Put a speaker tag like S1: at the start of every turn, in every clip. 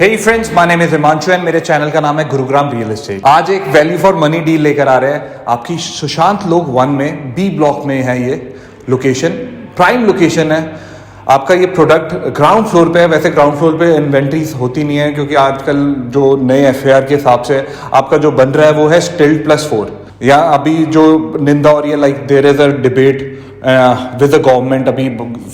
S1: Hey friends, my name is Himanshu and मेरे channel का नाम है गुरुग्राम रियल एस्टेट। आज एक वैल्यू फॉर मनी डील लेकर आ रहे हैं आपकी सुशांत लोक 1 में बी ब्लॉक में है। ये लोकेशन प्राइम लोकेशन है। आपका ये प्रोडक्ट ग्राउंड फ्लोर पे है। वैसे ग्राउंड फ्लोर पे इन्वेंट्रीज होती नहीं है क्योंकि आजकल जो नए FAR के हिसाब से आपका जो बन रहा है वो है स्टिल्ट +4 या अभी जो निंदा हो रही है like there is a debate with the government. अभी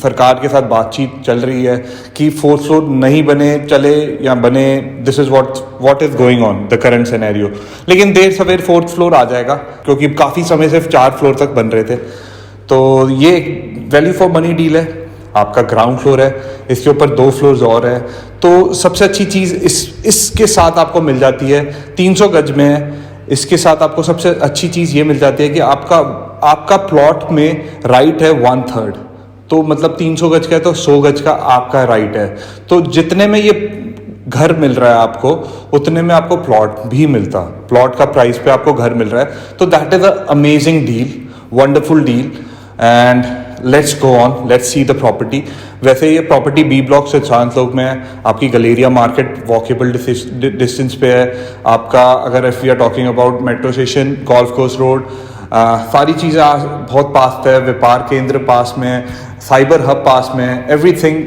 S1: सरकार के साथ बातचीत चल रही है कि 4th फ्लोर नहीं बने चले या बने। This is what is going on the current scenario. लेकिन देर सवेर 4th फ्लोर आ जाएगा क्योंकि काफ़ी समय से 4 फ्लोर तक बन रहे थे। तो ये वैल्यू फॉर मनी डील है। आपका ग्राउंड फ्लोर है, इसके ऊपर 2 फ्लोर्स और है। तो सबसे अच्छी चीज़ इसके साथ आपको मिल जाती है। 300 गज में है। इसके साथ आपको सबसे अच्छी चीज़ ये मिल जाती है कि आपका प्लॉट में राइट है 1/3। तो मतलब 300 गज का है तो 100 गज का आपका राइट है। तो जितने में ये घर मिल रहा है आपको उतने में आपको प्लॉट भी मिलता। प्लॉट का प्राइस पे आपको घर मिल रहा है। तो that is a amazing deal, wonderful deal. And let's go on, let's see the property. वैसे ये प्रॉपर्टी बी ब्लॉक से सुशांत लोक में है। आपकी गलेरिया मार्केट वॉकेबल डिस्टेंस पे है। आपका अगर if we are talking about metro station, golf course road, सारी चीज़ें बहुत पास है। व्यापार केंद्र पास में है, साइबर हब पास में है। Everything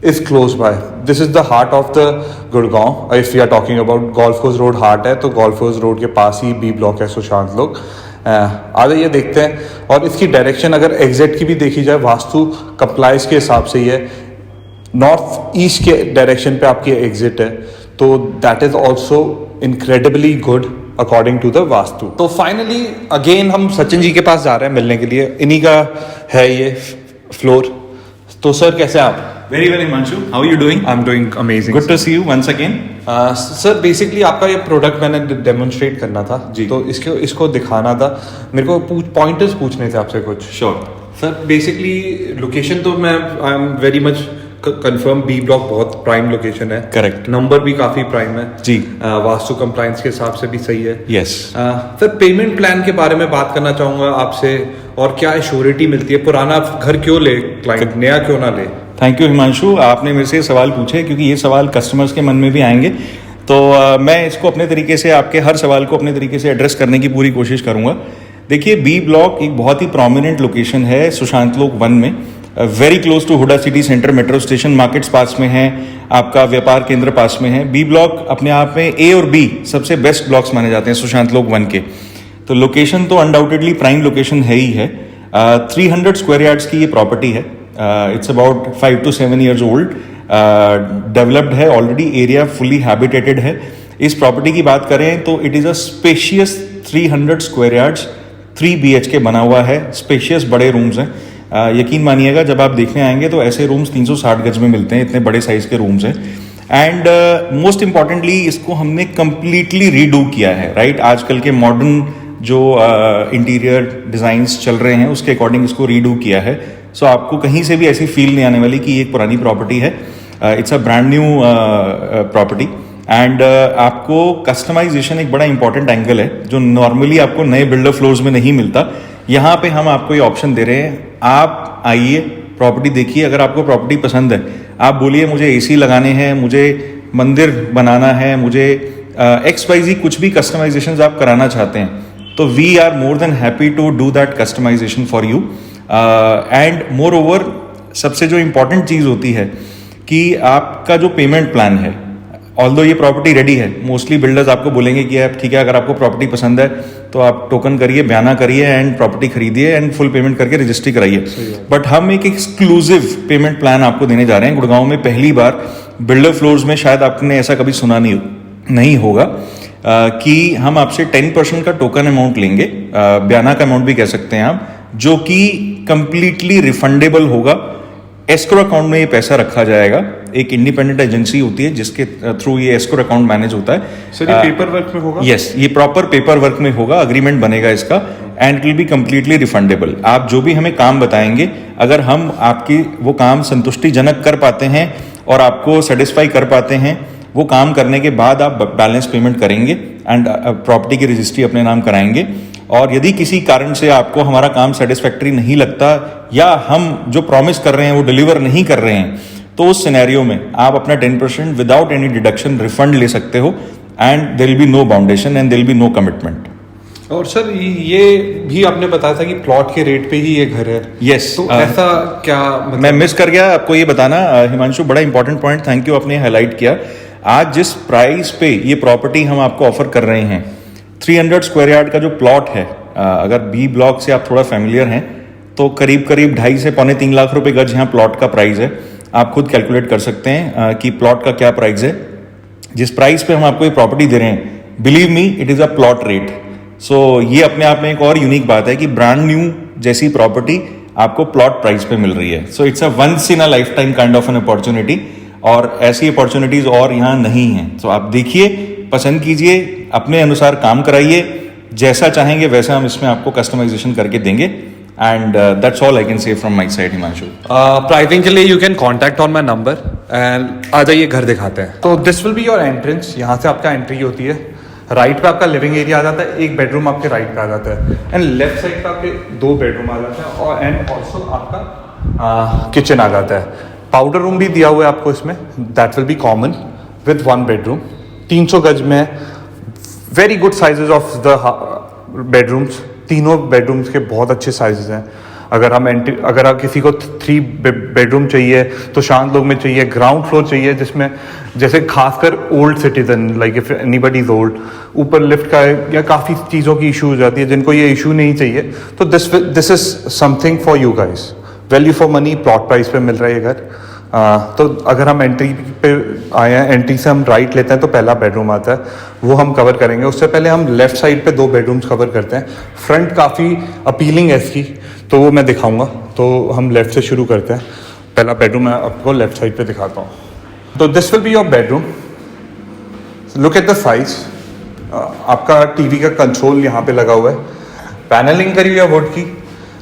S1: is close by. This is the heart of the Gurgaon. If we are talking about golf course road heart है तो गोल्फ कोर्स रोड के पास ही बी ब्लॉक है सुशांत लोक। आगे ये देखते हैं। और इसकी डायरेक्शन अगर एग्जिट की भी देखी जाए वास्तु कंप्लाइंस के हिसाब से ये नॉर्थ ईस्ट के डायरेक्शन पे आपकी एग्जिट है। तो that is also incredibly good according to the vastu. तो फाइनली अगेन हम सचिन जी के पास जा रहे हैं मिलने के लिए। इन्हीं का है ये फ्लोर। तो सर कैसे हैं आप?
S2: Very well, Himanshu. How are you doing?
S1: I'm doing amazing.
S2: Good to see you once again.
S1: Sir basically आपका ये प्रोडक्ट मैंने डेमोन्स्ट्रेट करना था
S2: जी।
S1: तो इसको दिखाना था। मेरे को पॉइंटर्स पूछने थे आपसे कुछ।
S2: Sure.
S1: सर बेसिकली लोकेशन तो मैं I am very much confirm B block बहुत प्राइम लोकेशन है।
S2: Correct.
S1: नंबर भी काफी प्राइम है
S2: जी।
S1: वास्तु कंप्लायंस के हिसाब से भी सही है।
S2: Yes.
S1: सर पेमेंट प्लान के बारे में बात करना चाहूंगा आपसे। और क्या एश्योरिटी मिलती है? पुराना घर क्यों ले क्लाइंट, नया क्यों ना ले?
S2: थैंक यू हिमांशु, आपने मेरे से ये सवाल पूछे क्योंकि ये सवाल कस्टमर्स के मन में भी आएंगे। तो मैं इसको अपने तरीके से, आपके हर सवाल को अपने तरीके से एड्रेस करने की पूरी कोशिश करूंगा। देखिए, बी ब्लॉक एक बहुत ही प्रोमिनेंट लोकेशन है सुशांत लोक 1 में। Very close to HUDA city centre, metro station, markets पास में है, आपका व्यापार केंद्र पास में है। बी ब्लॉक अपने आप में A और B सबसे बेस्ट ब्लॉक्स माने जाते हैं सुशांत लोक 1 के। तो लोकेशन तो अनडाउटेडली प्राइम लोकेशन है ही है। 300 स्क्वायर यार्ड्स की ये प्रॉपर्टी है। It's about 5 to 7 years old. Developed है ऑलरेडी, एरिया फुली हैबिटेटेड है। इस प्रॉपर्टी की बात करें तो it is a spacious 300 square yards, 3 BHK बना हुआ है। स्पेशियस बड़े रूम्स हैं। यकीन मानिएगा जब आप देखने आएंगे तो ऐसे रूम्स 360 गज में मिलते हैं, इतने बड़े साइज के रूम्स हैं। एंड मोस्ट इंपॉर्टेंटली इसको हमने कंप्लीटली रीडू किया है, राइट? आजकल के मॉडर्न जो इंटीरियर डिज़ाइंस चल रहे हैं उसके अकॉर्डिंग इसको रीडू किया है। सो आपको कहीं से भी ऐसी फील नहीं आने वाली कि ये एक पुरानी प्रॉपर्टी है। It's a brand new property. And आपको कस्टमाइजेशन एक बड़ा इंपॉर्टेंट एंगल है जो नॉर्मली आपको नए बिल्डर फ्लोर्स में नहीं मिलता। यहाँ पे हम आपको ये ऑप्शन दे रहे हैं। आप आइए, प्रॉपर्टी देखिए। अगर आपको प्रॉपर्टी पसंद है, आप बोलिए मुझे AC लगाने हैं, मुझे मंदिर बनाना है, मुझे XYZ कुछ भी कस्टमाइजेशन आप कराना चाहते हैं तो we are more than happy to do that customisation for you. And moreover सबसे जो इम्पोर्टेंट चीज़ होती है कि आपका जो पेमेंट प्लान है, ऑल्दो ये प्रॉपर्टी रेडी है, मोस्टली बिल्डर्स आपको बोलेंगे कि आप ठीक है, अगर आपको प्रॉपर्टी पसंद है तो आप टोकन करिए, बयाना करिए एंड प्रॉपर्टी खरीदिए एंड फुल पेमेंट करके रजिस्ट्री कराइए। बट हम एक एक्सक्लूसिव पेमेंट प्लान आपको देने जा रहे हैं गुड़गांव में पहली बार। बिल्डर फ्लोर्स में शायद आपने ऐसा कभी सुना नहीं होगा कि हम आपसे 10% का टोकन अमाउंट लेंगे, बयाना का अमाउंट भी कह सकते हैं आप, जो कि कंप्लीटली रिफंडेबल होगा। एस्क्रो अकाउंट में ये पैसा रखा जाएगा। एक इंडिपेंडेंट एजेंसी होती है जिसके थ्रू ये एस्क्रो अकाउंट मैनेज होता है।
S1: सर ये पेपर वर्क में होगा?
S2: यस, ये प्रॉपर पेपर वर्क में होगा, अग्रीमेंट बनेगा इसका and it will be completely refundable. आप जो भी हमें काम बताएंगे, अगर हम आपकी वो काम संतुष्टिजनक कर पाते हैं और आपको सेटिस्फाई कर पाते हैं, वो काम करने के बाद आप बैलेंस पेमेंट करेंगे एंड प्रॉपर्टी की रजिस्ट्री अपने नाम कराएंगे। और यदि किसी कारण से आपको हमारा काम सेटिस्फैक्टरी नहीं लगता या हम जो प्रॉमिस कर रहे हैं वो डिलीवर नहीं कर रहे हैं तो उस सिनेरियो में आप अपना 10% विदाउट एनी डिडक्शन रिफंड ले सकते हो and there will be no boundation and there will be no commitment.
S1: और सर ये भी आपने बताया था कि प्लॉट के रेट पे ही ये घर है।
S2: यस,
S1: तो ऐसा क्या मतलब?
S2: मैं मिस कर गया आपको ये बताना, हिमांशु, बड़ा इंपॉर्टेंट पॉइंट, थैंक यू, आपने हाईलाइट किया। आज जिस प्राइस पे ये प्रॉपर्टी हम आपको ऑफर कर रहे हैं, 300 स्क्वायर यार्ड का जो प्लॉट है, अगर बी ब्लॉक से आप थोड़ा फैमिलियर हैं तो करीब करीब 2.5 से पौने 3 लाख रुपए गज यहाँ प्लॉट का प्राइस है। आप खुद कैलकुलेट कर सकते हैं कि प्लॉट का क्या प्राइस है। जिस प्राइस पे हम आपको ये प्रॉपर्टी दे रहे हैं, believe me it is a plot rate. So ये अपने आप में एक और यूनिक बात है कि ब्रांड न्यू जैसी प्रॉपर्टी आपको प्लॉट प्राइस पे मिल रही है। So it's a once in a lifetime kind of an opportunity, और ऐसी अपॉर्चुनिटीज और यहाँ नहीं है। तो आप देखिए, पसंद कीजिए, अपने अनुसार काम कराइए, जैसा चाहेंगे वैसा हम इसमें आपको कस्टमाइजेशन करके देंगे। And that's all I can say from my side, Himanshu.
S1: Pricing के लिए you can contact on my number and आ जाइए, घर दिखाते हैं। तो this will be your entrance. यहाँ से आपका एंट्री होती है, राइट पे आपका लिविंग एरिया आ जाता है, एक बेडरूम आपके राइट पे आ जाता है, एंड लेफ्ट साइड पे आपके 2 बेडरूम आ जाते हैं, और एंड ऑल्सो आपका किचन आ जाता है। पाउडर रूम भी दिया हुआ है आपको इसमें, that will be common with 1 bedroom. 300 गज में है, very good sizes of the bedrooms. तीनों बेडरूम्स के बहुत अच्छे साइजेस हैं। अगर आप किसी को 3 बेडरूम चाहिए तो शांत लोग में चाहिए, ग्राउंड फ्लोर चाहिए जिसमें जैसे खासकर old citizen, like if anybody is old, ऊपर लिफ्ट का या काफ़ी चीज़ों की इशू हो जाती है, जिनको ये इशू नहीं चाहिए, तो this is something for you guys. Value for money plot price पे मिल रहा है ये घर। तो अगर हम एंट्री पे आए हैं, एंट्री से हम राइट लेते हैं तो पहला बेडरूम आता है, वो हम कवर करेंगे। उससे पहले हम लेफ्ट साइड पे 2 बेडरूम्स कवर करते हैं। फ्रंट काफ़ी अपीलिंग है इसकी, तो वो मैं दिखाऊंगा। तो हम लेफ्ट से शुरू करते हैं। पहला बेडरूम मैं आपको लेफ्ट साइड पे दिखाता हूँ। तो this will be your bedroom. Look at the size. आपका टीवी का कंट्रोल यहाँ पे लगा हुआ है, पैनलिंग करी हुई है वुड की।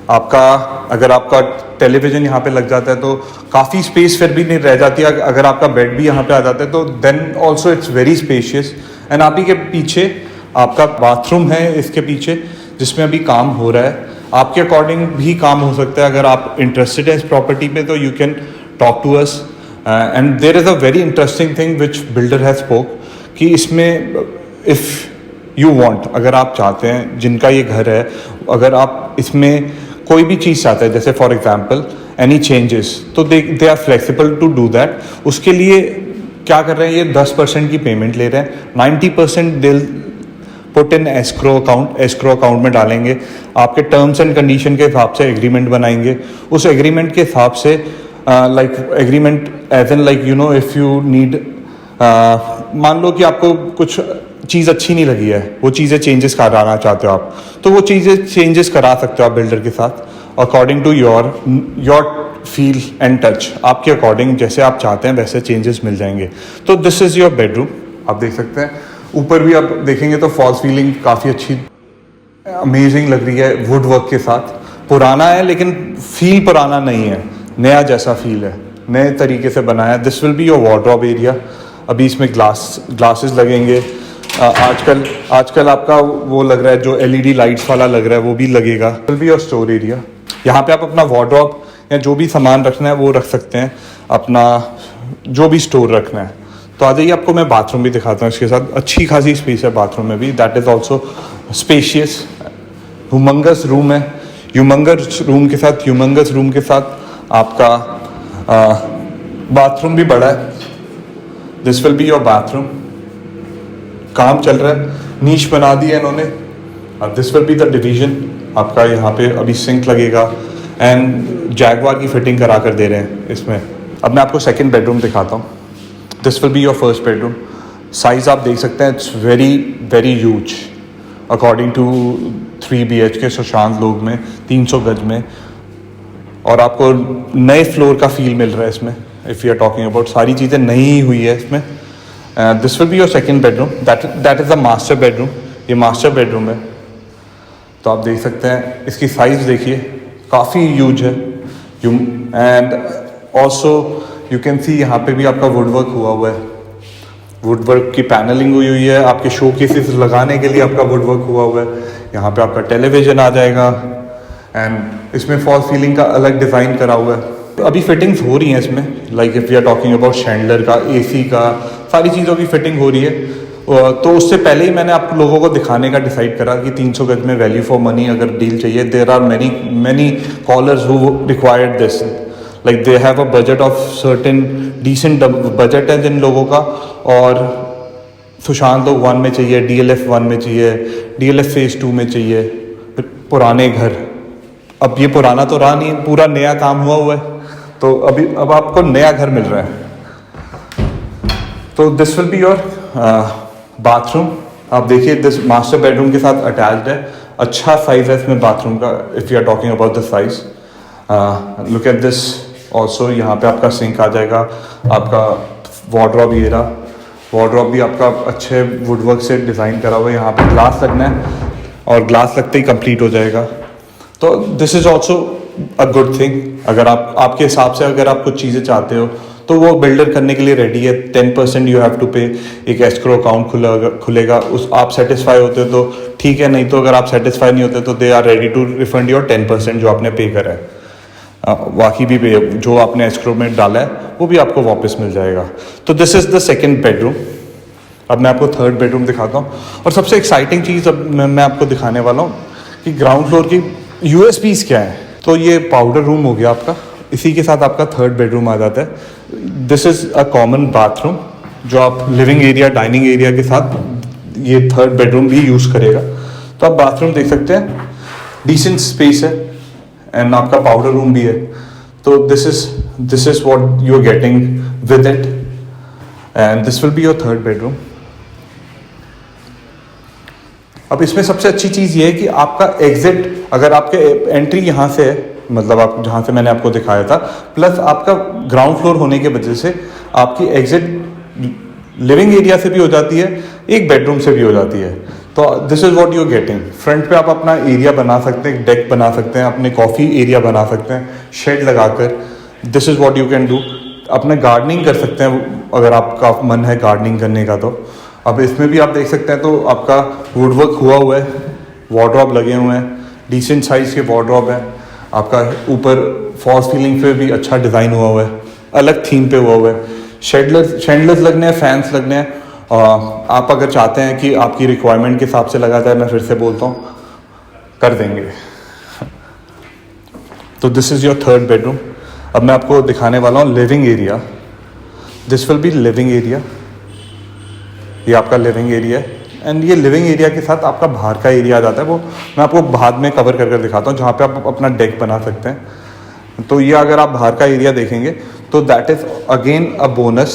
S1: अगर आपका टेलीविजन यहाँ पे लग जाता है तो काफ़ी स्पेस फिर भी नहीं रह जाती है। अगर आपका बेड भी यहाँ पे आ जाता है तो then also it's very spacious. And आप ही के पीछे आपका बाथरूम है इसके पीछे, जिसमें अभी काम हो रहा है। आपके अकॉर्डिंग भी काम हो सकता है। अगर आप इंटरेस्टेड है इस प्रॉपर्टी पे तो you can talk to us. And there is a very interesting thing which builder has spoke कि इसमें इफ़ यू वांट, अगर आप चाहते हैं, जिनका ये घर है, अगर आप इसमें कोई भी चीज़ चाहते हैं, जैसे फॉर एग्जांपल एनी चेंजेस, तो they are flexible to do that. उसके लिए क्या कर रहे हैं, ये 10% की पेमेंट ले रहे हैं, 90% दिल पुट इन एस्क्रो अकाउंट में डालेंगे। आपके टर्म्स एंड कंडीशन के हिसाब से एग्रीमेंट बनाएंगे। उस एग्रीमेंट के हिसाब से like agreement as an like you know if you need, मान लो कि आपको कुछ चीज़ अच्छी नहीं लगी है, वो चीज़ें चेंजेस कराना चाहते हो आप, तो वो चीज़ें चेंजेस करा सकते हो आप बिल्डर के साथ according to your feel and touch. आपके अकॉर्डिंग जैसे आप चाहते हैं वैसे चेंजेस मिल जाएंगे। तो दिस इज़ योर बेडरूम। आप देख सकते हैं ऊपर भी आप देखेंगे तो फॉल्स सीलिंग काफ़ी अच्छी अमेजिंग लग रही है वुड वर्क के साथ। पुराना है लेकिन फील पुराना नहीं है, नया जैसा फील है, नए तरीके से बनाया है। This will be your wardrobe area. अभी इसमें ग्लासेस लगेंगे। आजकल आपका वो लग रहा है जो LED लाइट्स वाला लग रहा है, वो भी लगेगा। Will be your store area. यहाँ पे आप अपना वार्डरोब या जो भी सामान रखना है वो रख सकते हैं, अपना जो भी स्टोर रखना है। तो आ जाइए, आपको मैं बाथरूम भी दिखाता हूँ इसके साथ। अच्छी खासी स्पेस है बाथरूम में भी, that is also spacious. Humongous room है, ह्यूमंगस रूम के साथ आपका बाथरूम भी बड़ा है। This will be your bathroom. काम चल रहा है, नीश बना दी है इन्होंने। अब this will be the division. आपका यहाँ पे अभी सिंक लगेगा एंड जैगवार की फिटिंग करा कर दे रहे हैं इसमें। अब मैं आपको सेकंड बेडरूम दिखाता हूँ। This will be your first bedroom. Size आप देख सकते हैं, it's very very huge according to 3 BHK Sushant Lok में 300 गज में। और आपको नए फ्लोर का फील मिल रहा है इसमें। If you are talking about, सारी चीज़ें नई हुई है इसमें। This will be your second bedroom. That is a master bedroom. ये मास्टर बेडरूम है। तो आप देख सकते हैं इसकी साइज देखिए, काफ़ी ह्यूज है। And also you can see यहाँ पे भी आपका वुडवर्क हुआ है, वुडवर्क की पैनलिंग हुई है। आपके शो केसेस लगाने के लिए आपका वुडवर्क हुआ है। यहाँ पे आपका टेलीविजन आ जाएगा एंड इसमें फॉल सीलिंग का अलग डिज़ाइन करा हुआ है। अभी फिटिंग्स हो रही हैं इसमें, like if we are talking about chandelier का, एसी का, सारी चीज़ों की फिटिंग हो रही है। तो उससे पहले ही मैंने आप लोगों को दिखाने का डिसाइड करा कि 300 गज में वैल्यू फॉर मनी अगर डील चाहिए, there are many callers who required this, like they have a budget of certain decent budget है जिन लोगों का। और सुशांत लोग 1 में चाहिए, DLF 1 में चाहिए, DLF फेज़ 2 में चाहिए, पुराने घर। अब ये पुराना तो रहा नहीं, पूरा नया काम हुआ है, तो अब आपको नया घर मिल रहा है। तो this will be your bathroom. आप देखिए दिस मास्टर बेडरूम के साथ अटैच्ड है, अच्छा साइज है इसमें बाथरूम का, if you are talking about the size. Look at this also, यहाँ पे आपका सिंक आ जाएगा, आपका वार्डरोब, ये रहा वार्डरोब भी आपका अच्छे वुडवर्क से डिज़ाइन करा हुआ है। यहाँ पे ग्लास लगना है और ग्लास लगते ही कंप्लीट हो जाएगा। तो this is also a good thing. अगर आपके हिसाब से अगर आप कुछ चीज़ें चाहते हो तो वो बिल्डर करने के लिए रेडी है। 10% यू हैव टू पे, एक एस्क्रो अकाउंट खुलेगा, उस आप सेटिस्फाई होते हो तो ठीक है, नहीं तो अगर आप सेटिस्फाई नहीं होते तो they are ready to refund your 10% जो आपने पे करा है। बाकी भी पे जो आपने एस्क्रो में डाला है वो भी आपको वापस मिल जाएगा। तो this is the second bedroom. अब मैं आपको थर्ड बेडरूम दिखाता हूँ, और सबसे एक्साइटिंग चीज़ अब मैं आपको दिखाने वाला हूँ कि ग्राउंड फ्लोर की USPs क्या है। तो ये पाउडर रूम हो गया आपका, इसी के साथ आपका थर्ड बेडरूम आ जाता है। This is a common bathroom जो आप लिविंग एरिया, डाइनिंग एरिया के साथ ये थर्ड बेडरूम भी यूज़ करेगा। तो आप बाथरूम देख सकते हैं, डिसेंट स्पेस है, एंड आपका पाउडर रूम भी है। तो this is what you are getting with it, and this will be your third bedroom. अब इसमें सबसे अच्छी चीज़ ये है कि आपका एग्जिट, अगर आपके एंट्री यहाँ से है, मतलब आप जहाँ से मैंने आपको दिखाया था, प्लस आपका ग्राउंड फ्लोर होने के वजह से आपकी एग्जिट लिविंग एरिया से भी हो जाती है, एक बेडरूम से भी हो जाती है। तो this is what you are getting. Front पे आप अपना एरिया बना सकते हैं, डेक बना सकते हैं, अपने कॉफ़ी एरिया बना सकते हैं शेड लगाकर। This is what you can do. अपने गार्डनिंग कर सकते हैं अगर आपका मन है गार्डनिंग करने का। तो अब इसमें भी आप देख सकते हैं, तो आपका वुडवर्क हुआ है, वार्डरोब लगे हुए हैं, डिसेंट साइज़ के वार्डरोब है। आपका ऊपर फॉल्स सीलिंग पे भी अच्छा डिज़ाइन हुआ है, अलग थीम पे हुआ है। शैंडलर्स लगने हैं, फैंस लगने हैं। आप अगर चाहते हैं कि आपकी रिक्वायरमेंट के हिसाब से लगा जाए, मैं फिर से बोलता हूँ, कर देंगे। तो this is your third bedroom. अब मैं आपको दिखाने वाला हूँ living area. This will B living area. ये आपका लिविंग एरिया है, एंड ये लिविंग एरिया के साथ आपका बाहर का एरिया आ जाता है। वो मैं आपको बाद में कवर कर दिखाता हूँ, जहाँ पे आप अपना डेक बना सकते हैं। तो ये अगर आप बाहर का एरिया देखेंगे तो that is again a bonus.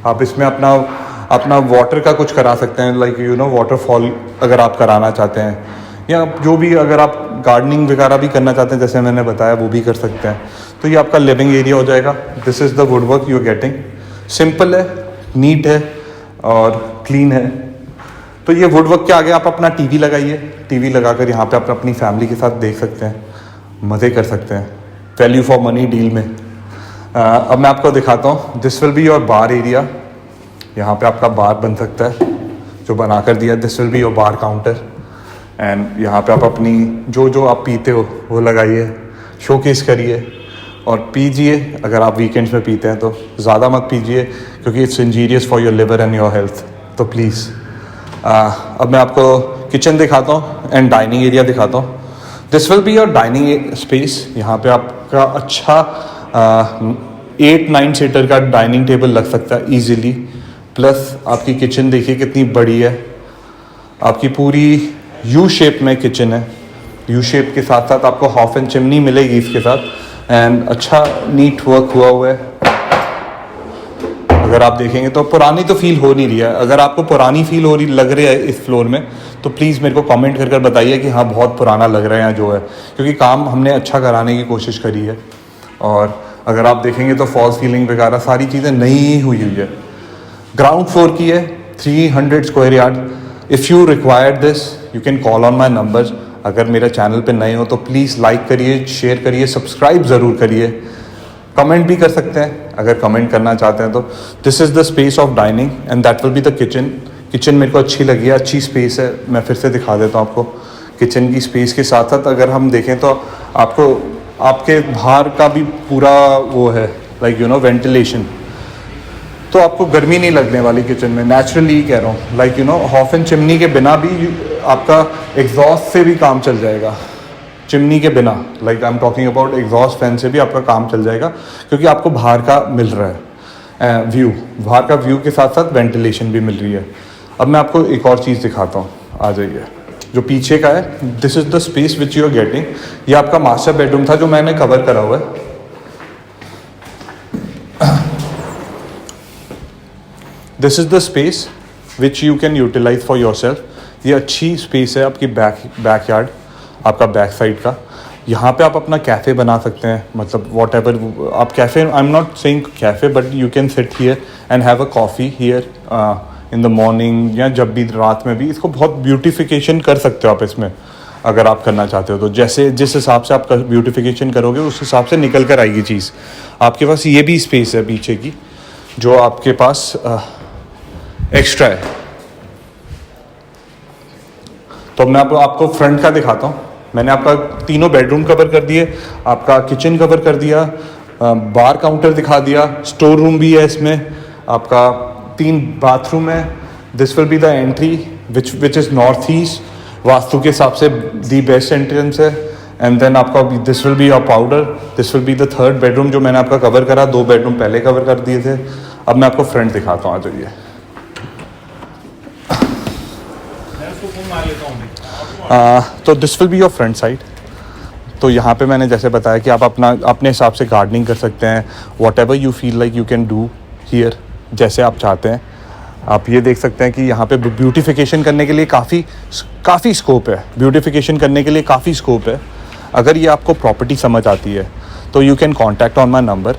S1: आप इसमें अपना वाटर का कुछ करा सकते हैं, लाइक यू नो वाटरफॉल अगर आप कराना चाहते हैं, या जो भी अगर आप गार्डनिंग वगैरह भी करना चाहते हैं जैसे मैंने बताया, वो भी कर सकते हैं। तो ये आपका लिविंग एरिया हो जाएगा। This is the woodwork you are getting. Simple है, नीट है और क्लीन है। तो ये वुडवर्क के आगे आप अपना टीवी लगाइए, टीवी लगाकर यहाँ पे आप अपनी फैमिली के साथ देख सकते हैं, मज़े कर सकते हैं वैल्यू फॉर मनी डील में। अब मैं आपको दिखाता हूँ, this will be your bar area. यहाँ पे आपका बार बन सकता है, जो बना कर दिया। This will be your bar counter, and यहाँ पे आप अपनी जो आप पीते हो वो लगाइए, शोकेस करिए और पीजिए। अगर आप वीकेंड्स में पीते हैं तो ज़्यादा मत पीजिए, क्योंकि it's injurious for your liver and your health. तो प्लीज़ अब मैं आपको किचन दिखाता हूँ एंड डाइनिंग एरिया दिखाता हूँ। This will be your dining space. यहाँ पे आपका अच्छा 8-9 सीटर का डाइनिंग टेबल लग सकता है ईजिली। प्लस आपकी किचन देखिए कितनी बड़ी है, आपकी पूरी यू शेप में किचन है। यू शेप के साथ साथ आपको हॉफ एंड चिमनी मिलेगी इसके साथ, एंड अच्छा नीट वर्क हुआ है। अगर आप देखेंगे तो पुरानी तो फील हो नहीं रही है। अगर आपको पुरानी फील हो रही लग रही है इस फ्लोर में, तो प्लीज़ मेरे को कमेंट कर बताइए कि हाँ बहुत पुराना लग रहा है यहाँ जो है, क्योंकि काम हमने अच्छा कराने की कोशिश करी है। और अगर आप देखेंगे तो फॉल्स सीलिंग वगैरह सारी चीज़ें नई हुई है। ग्राउंड फ्लोर की है, 300 square yard. If you require this you can call on my number. अगर मेरे चैनल पे नए हो तो प्लीज़ लाइक करिए, शेयर करिए, सब्सक्राइब ज़रूर करिए, कमेंट भी कर सकते हैं अगर कमेंट करना चाहते हैं तो। This is the space of dining and that will be the kitchen. Kitchen मेरे को अच्छी लगी है, अच्छी स्पेस है। मैं फिर से दिखा देता हूँ आपको। किचन की स्पेस के साथ साथ अगर हम देखें तो आपको आपके बाहर का भी पूरा वो है लाइक यू नो वेंटिलेशन, तो आपको गर्मी नहीं लगने वाली किचन में, नेचुरली कह रहा हूँ। Like you know hob and chimney के बिना भी आपका एग्जॉस्ट से भी काम चल जाएगा, चिमनी के बिना, like I am talking about exhaust fan से भी आपका काम चल जाएगा, क्योंकि आपको बाहर का मिल रहा है व्यू, बाहर का व्यू के साथ साथ वेंटिलेशन भी मिल रही है। अब मैं आपको एक और चीज़ दिखाता हूँ, आ जाइए। जो पीछे का है, this is the space which you are getting. ये आपका मास्टर बेडरूम था जो मैंने कवर करा हुआ है। This is the space which you can utilise for yourself. ये अच्छी स्पेस है आपकी बैक यार्ड, आपका बैक साइड का। यहाँ पे आप अपना कैफ़े बना सकते हैं, मतलब वॉट एवर आप cafe, I am not saying cafe, but you can sit here and have a coffee here in the morning, या जब भी रात में भी। इसको बहुत ब्यूटिफिकेशन कर सकते हो आप इसमें, अगर आप करना चाहते हो तो। जैसे जिस हिसाब से आप ब्यूटिफिकेशन करोगे उस हिसाब से निकल कर आएगी चीज़। आपके पास ये भी स्पेस है पीछे की, जो आपके पास एक्स्ट्रा है। तो मैं आपको फ्रंट का दिखाता हूँ। मैंने आपका तीनों बेडरूम कवर कर दिए, आपका किचन कवर कर दिया, बार काउंटर दिखा दिया, स्टोर रूम भी है इसमें, आपका 3 बाथरूम है। This will be the entry which is north east, vastu के हिसाब से दी बेस्ट एंट्रेंस है। एंड देन आपका this will be your powder, this will be the third bedroom जो मैंने आपका कवर करा, 2 बेडरूम पहले कवर कर दिए थे। अब मैं आपको फ्रंट दिखाता हूँ, आ जाइए। तो this will be your front side. तो यहाँ पे मैंने जैसे बताया कि आप अपने हिसाब से गार्डनिंग कर सकते हैं, what ever you feel like you can do here, जैसे आप चाहते हैं। आप ये देख सकते हैं कि यहाँ पे ब्यूटिफिकेशन करने के लिए काफ़ी स्कोप है, ब्यूटिफिकेशन करने के लिए काफ़ी स्कोप है। अगर ये आपको प्रॉपर्टी समझ आती है तो you can contact on my number.